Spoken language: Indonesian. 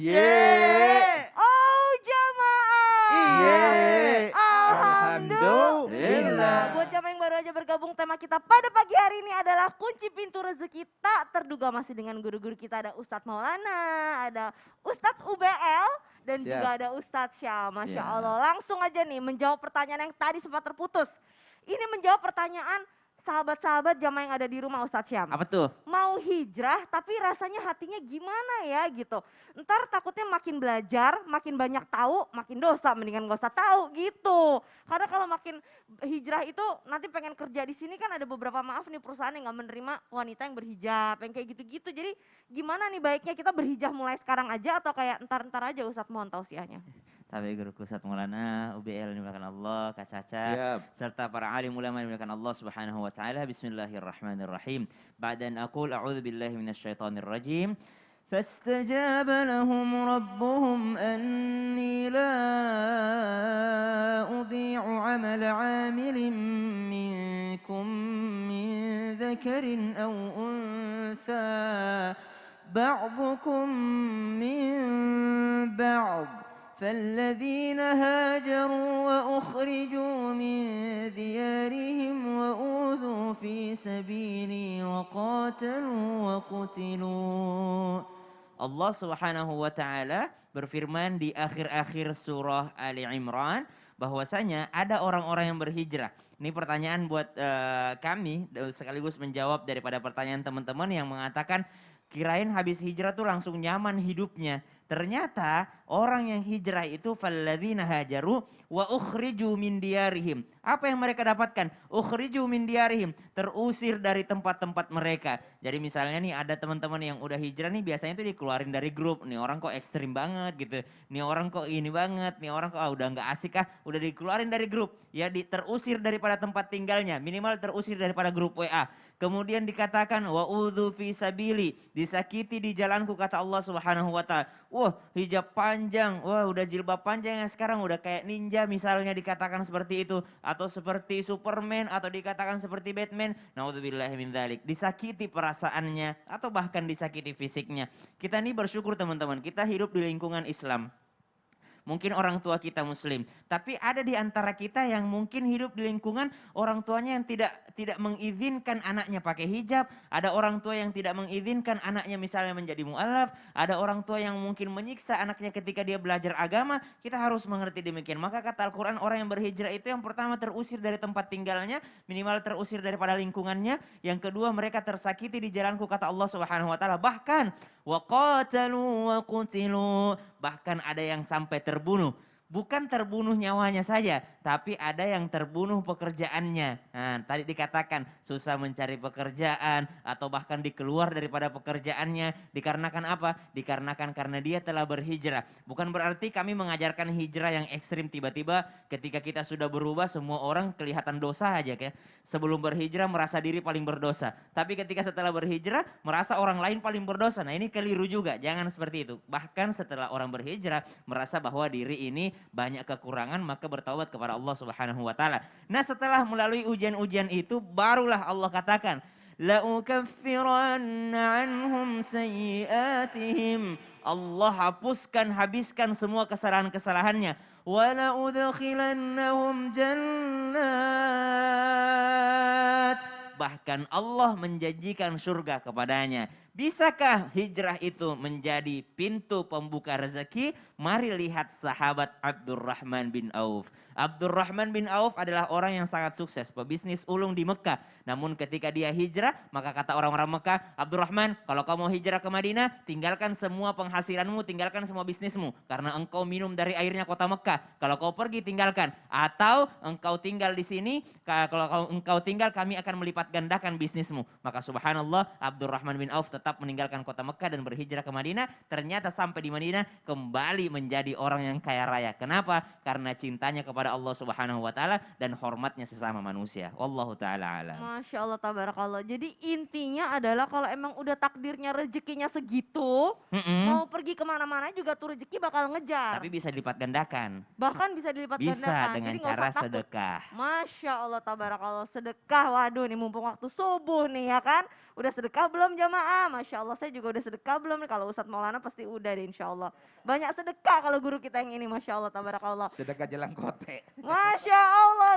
Ye. Oh jamaah. Ye. Alhamdulillah. Buat jamaah yang baru aja bergabung, tema kita pada pagi hari ini adalah kunci pintu rezeki tak terduga, masih dengan guru-guru kita. Ada Ustadz Maulana, ada Ustadz UBL, dan Siap. juga ada Ustadz Syah. Masya Siap. Allah, langsung aja nih menjawab pertanyaan yang tadi sempat terputus. Ini menjawab pertanyaan sahabat-sahabat jamaah yang ada di rumah Ustadz Syam. Apa tuh? Mau hijrah tapi rasanya hatinya gimana ya gitu. Ntar takutnya makin belajar, makin banyak tahu, makin dosa, mendingan gak usah tahu gitu. Karena kalau makin hijrah itu nanti pengen kerja di sini kan ada beberapa maaf nih perusahaan yang gak menerima wanita yang berhijab, yang kayak gitu-gitu. Jadi gimana nih baiknya kita berhijab mulai sekarang aja atau kayak entar-entar aja Ustadz, mohon tausiahnya. Tapi guruku Ustadz Maulana, UBL dimuliakan Allah, Kak Caca, Siap. serta para alim ulama dimuliakan Allah Subhanahu wa taala. Bismillahirrahmanirrahim. Ba'dan aqul a'udzu billahi minasyaitonir rajim. فاستجاب لهم ربهم أني لا أضيع عمل عامل منكم من ذكر أو أنثى بعضكم من بعض فالذين هاجروا وأخرجوا من ديارهم وأوذوا في سبيلي وقتلوا. Allah Subhanahu wa taala berfirman di akhir-akhir surah Ali Imran bahwasanya ada orang-orang yang berhijrah. Ini pertanyaan buat kami sekaligus menjawab daripada pertanyaan teman-teman yang mengatakan kirain habis hijrah tuh langsung nyaman hidupnya. Ternyata orang yang hijrah itu falladzina hajaru wa ukhriju min diyarihim. Apa yang mereka dapatkan? Ukhriju min diyarihim, terusir dari tempat-tempat mereka. Jadi misalnya nih ada teman-teman yang udah hijrah nih biasanya tuh dikeluarin dari grup. Nih orang kok ekstrim banget gitu. Nih orang kok ini banget, nih orang kok udah nggak asik udah dikeluarin dari grup. Ya terusir daripada tempat tinggalnya, minimal terusir daripada grup WA. Kemudian dikatakan wa'udzu fi sabili, disakiti di jalanku kata Allah Subhanahu wa taala. Wah, hijab panjang, wah udah jilbab panjang yang sekarang udah kayak ninja misalnya dikatakan seperti itu, atau seperti Superman atau dikatakan seperti Batman. Naudzubillahi min dzalik. Disakiti perasaannya atau bahkan disakiti fisiknya. Kita nih bersyukur teman-teman, kita hidup di lingkungan Islam. Mungkin orang tua kita muslim, tapi ada di antara kita yang mungkin hidup di lingkungan orang tuanya yang tidak mengizinkan anaknya pakai hijab, ada orang tua yang tidak mengizinkan anaknya misalnya menjadi mu'alaf, ada orang tua yang mungkin menyiksa anaknya ketika dia belajar agama. Kita harus mengerti demikian. Maka kata Al-Quran, orang yang berhijrah itu yang pertama terusir dari tempat tinggalnya, minimal terusir daripada lingkungannya. Yang kedua, mereka tersakiti di jalanku kata Allah Subhanahu wa taala. Bahkan waqatalu wa qutilu, bahkan ada yang sampai terbunuh. Bukan terbunuh nyawanya saja, tapi ada yang terbunuh pekerjaannya. Nah, tadi dikatakan susah mencari pekerjaan atau bahkan dikeluar daripada pekerjaannya. Dikarenakan apa? Dikarenakan karena dia telah berhijrah. Bukan berarti kami mengajarkan hijrah yang ekstrim tiba-tiba ketika kita sudah berubah semua orang kelihatan dosa aja ya. Sebelum berhijrah merasa diri paling berdosa. Tapi ketika setelah berhijrah merasa orang lain paling berdosa. Nah ini keliru juga, jangan seperti itu. Bahkan setelah orang berhijrah merasa bahwa diri ini banyak kekurangan, maka bertaubat kepada Allah Subhanahu wa taala. Nah, setelah melalui ujian-ujian itu barulah Allah katakan, la ukaffiranna anhum sayyiatihim. Allah hapuskan, habiskan semua kesalahan-kesalahannya. Wa la udkhilannahum jannat. Bahkan Allah menjanjikan surga kepadanya. Bisakah hijrah itu menjadi pintu pembuka rezeki? Mari lihat sahabat Abdurrahman bin Auf. Abdurrahman bin Auf adalah orang yang sangat sukses, pebisnis ulung di Mekah. Namun ketika dia hijrah, maka kata orang-orang Mekah, Abdurrahman, kalau kau mau hijrah ke Madinah, tinggalkan semua penghasilanmu, tinggalkan semua bisnismu. Karena engkau minum dari airnya kota Mekah. Kalau kau pergi, tinggalkan. Atau engkau tinggal di sini, kalau engkau tinggal, kami akan melipat gandakan bisnismu. Maka subhanallah, Abdurrahman bin Auf tetap meninggalkan kota Mekah dan berhijrah ke Madinah. Ternyata sampai di Madinah kembali menjadi orang yang kaya raya. Kenapa? Karena cintanya kepada Allah Subhanahu wa taala dan hormatnya sesama manusia. Wallahu taala alam. Masya Allah, tabarakallah. Jadi intinya adalah kalau emang udah takdirnya rezekinya segitu, mau pergi kemana-mana juga tuh rezeki bakal ngejar. Tapi bisa dilipat gandakan. Bahkan bisa dilipat Bisa gandakan. dengan Jadi nggak cara usah takut. sedekah. Masya Allah, tabarakallah. Sedekah, waduh nih mumpung waktu subuh nih ya kan. Udah sedekah belum jamaah? Masya Allah, saya juga udah sedekah belum nih? Kalau Ustadz Maulana pasti udah deh insya Allah. Banyak sedekah kalau guru kita yang ini, Masya Allah, tabarakallah. Sedekah jelang kote. Masya Allah,